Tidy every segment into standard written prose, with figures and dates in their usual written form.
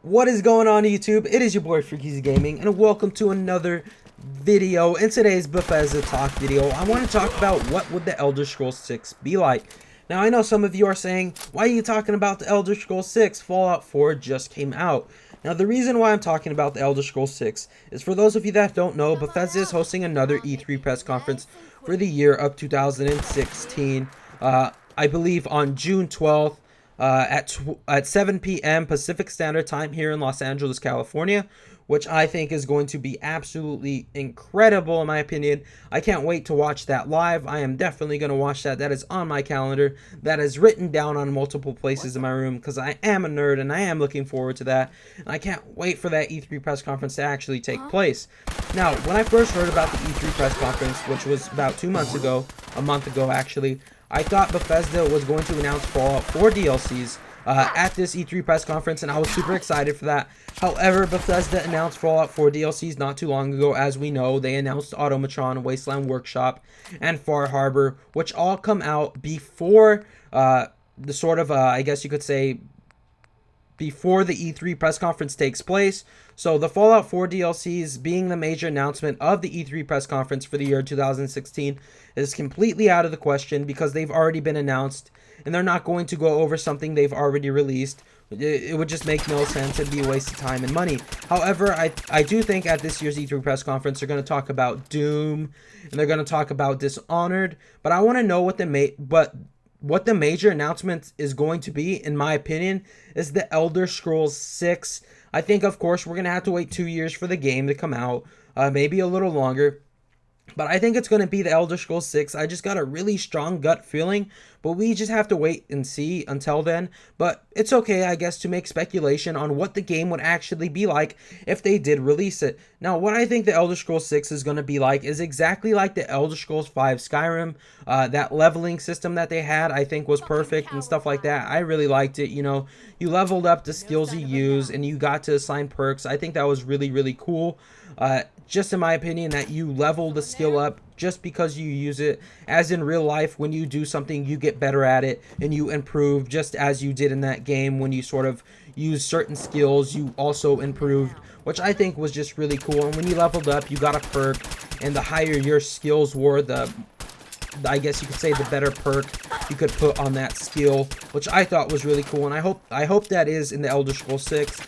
What is going on YouTube? It is your boy Freakyz Gaming and welcome to another video. In today's Bethesda talk video, I want to talk about what would the Elder Scrolls 6 be like. Now I know some of you are saying, why are you talking about the Elder Scrolls 6? Fallout 4 just came out. Now the reason why I'm talking about the Elder Scrolls 6 is for those of you that don't know, Bethesda is hosting another E3 press conference for the year of 2016. I believe on June 12th. At 7 p.m. Pacific Standard Time here in Los Angeles, California, which I think is going to be absolutely incredible in my opinion. I can't wait to watch that live. I am definitely going to watch that. That is on my calendar. That is written down on multiple places in my room because I am a nerd and I am looking forward to that. And I can't wait for that E3 press conference to actually take place. Now, when I first heard about the E3 press conference, which was about 2 months ago, a month ago actually, I thought Bethesda was going to announce Fallout 4 DLCs at this E3 press conference, and I was super excited for that. However, Bethesda announced Fallout 4 DLCs not too long ago. As we know, they announced Automatron, Wasteland Workshop, and Far Harbor, which all come out before the sort of, I guess you could say, before the E3 press conference takes place. So the Fallout 4 DLCs being the major announcement of the E3 press conference for the year 2016 is completely out of the question because they've already been announced and they're not going to go over something they've already released. It would just make no sense. It'd be a waste of time and money. However, I do think at this year's E3 press conference they're going to talk about Doom and they're going to talk about Dishonored, but I want to know what the major announcement is going to be, in my opinion, is the Elder Scrolls 6. I think, of course, we're going to have to wait 2 years for the game to come out, maybe a little longer. But I think it's going to be the Elder Scrolls 6. I just got a really strong gut feeling, but we just have to wait and see until then. But it's okay, I guess, to make speculation on what the game would actually be like if they did release it. Now, what I think the Elder Scrolls 6 is going to be like is exactly like the Elder Scrolls 5 Skyrim. That leveling system that they had, I think, was perfect and stuff like that. I really liked it. You know, you leveled up the skills you use and you got to assign perks. I think that was really, really cool. Just in my opinion, that you level the skill up just because you use it. As in real life, when you do something, you get better at it and you improve, just as you did in that game. When you sort of use certain skills, you also improved, which I think was just really cool. And when you leveled up, you got a perk, and the higher your skills were, I guess you could say, the better perk you could put on that skill, which I thought was really cool. And I hope that is in the Elder Scrolls 6.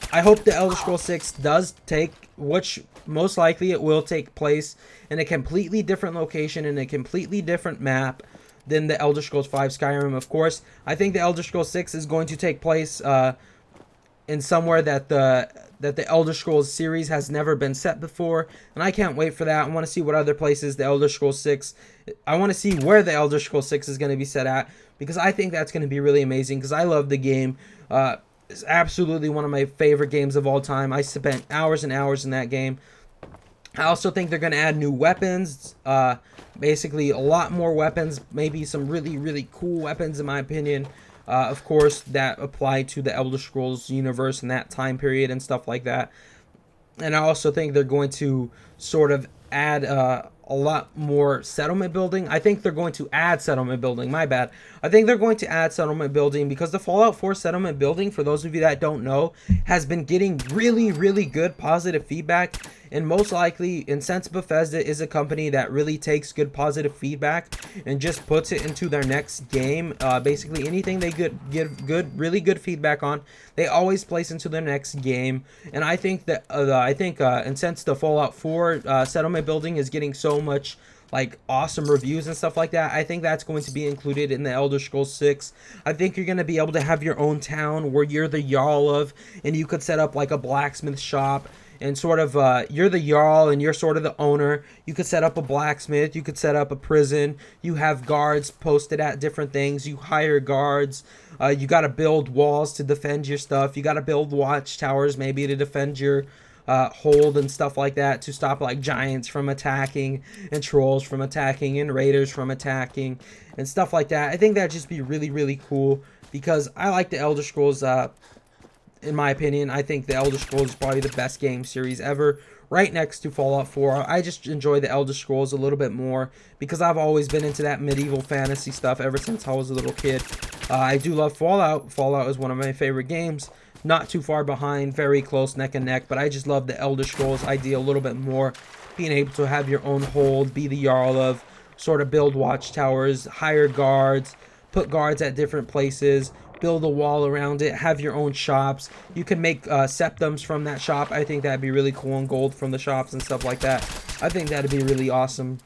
I hope the Elder Scrolls 6 does take, which most likely it will take place in a completely different location, in a completely different map than the Elder Scrolls 5 Skyrim, of course. I think the Elder Scrolls 6 is going to take place in somewhere that the Elder Scrolls series has never been set before, and I can't wait for that. I want to see what other places the Elder Scrolls 6, I want to see where the Elder Scrolls 6 is going to be set at, because I think that's going to be really amazing, because I love the game. It's absolutely one of my favorite games of all time. I spent hours and hours in that game. I also think they're going to add new weapons, basically a lot more weapons, maybe some really, really cool weapons in my opinion. Of course, that apply to the Elder Scrolls universe in that time period and stuff like that. And I also think they're going to sort of add a lot more settlement building. I think they're going to add settlement building, my bad. I think they're going to add settlement building because the Fallout 4 settlement building, for those of you that don't know, has been getting really, really good positive feedback. And most likely, and since Bethesda is a company that really takes good positive feedback and just puts it into their next game, basically anything they give really good feedback on, they always place into their next game. And I think that and since the Fallout 4 settlement building is getting so much like awesome reviews and stuff like that, I think that's going to be included in the Elder Scrolls 6. I think you're going to be able to have your own town where you're the Jarl of, and you could set up like a blacksmith shop. And sort of, you're the Jarl and you're sort of the owner. You could set up a blacksmith. You could set up a prison. You have guards posted at different things. You hire guards. You got to build walls to defend your stuff. You got to build watchtowers maybe to defend your hold and stuff like that, to stop like giants from attacking and trolls from attacking and raiders from attacking and stuff like that. I think that'd just be really, really cool because I like the Elder Scrolls. In my opinion, I think the Elder Scrolls is probably the best game series ever, right next to Fallout 4. I just enjoy the Elder Scrolls a little bit more because I've always been into that medieval fantasy stuff ever since I was a little kid. I do love Fallout. Fallout is one of my favorite games, not too far behind, very close neck and neck. But I just love the Elder Scrolls idea a little bit more, being able to have your own hold, be the Jarl of, sort of build watchtowers, hire guards, put guards at different places, build a wall around it, have your own shops. You can make septums from that shop. I think that'd be really cool, and gold from the shops and stuff like that. I think that'd be really awesome.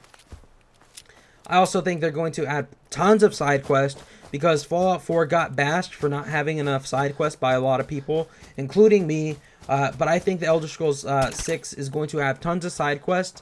I also think they're going to add tons of side quests, because Fallout 4 got bashed for not having enough side quests by a lot of people, including me. But I think the Elder Scrolls 6 is going to have tons of side quests.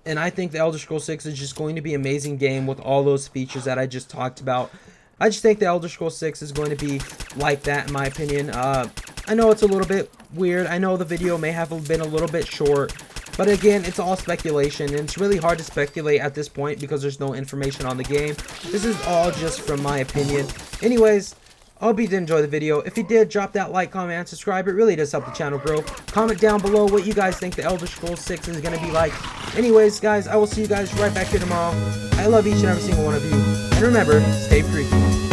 And I think the Elder Scrolls 6 is just going to be an amazing game with all those features that I just talked about. I just think the Elder Scrolls 6 is going to be like that, in my opinion. I know it's a little bit weird. I know the video may have been a little bit short. But again, it's all speculation, and it's really hard to speculate at this point because there's no information on the game. This is all just from my opinion. Anyways, I hope you did enjoy the video. If you did, drop that like, comment, and subscribe. It really does help the channel grow. Comment down below what you guys think the Elder Scrolls 6 is going to be like. Anyways, guys, I will see you guys right back here tomorrow. I love each and every single one of you. And remember, stay freaky.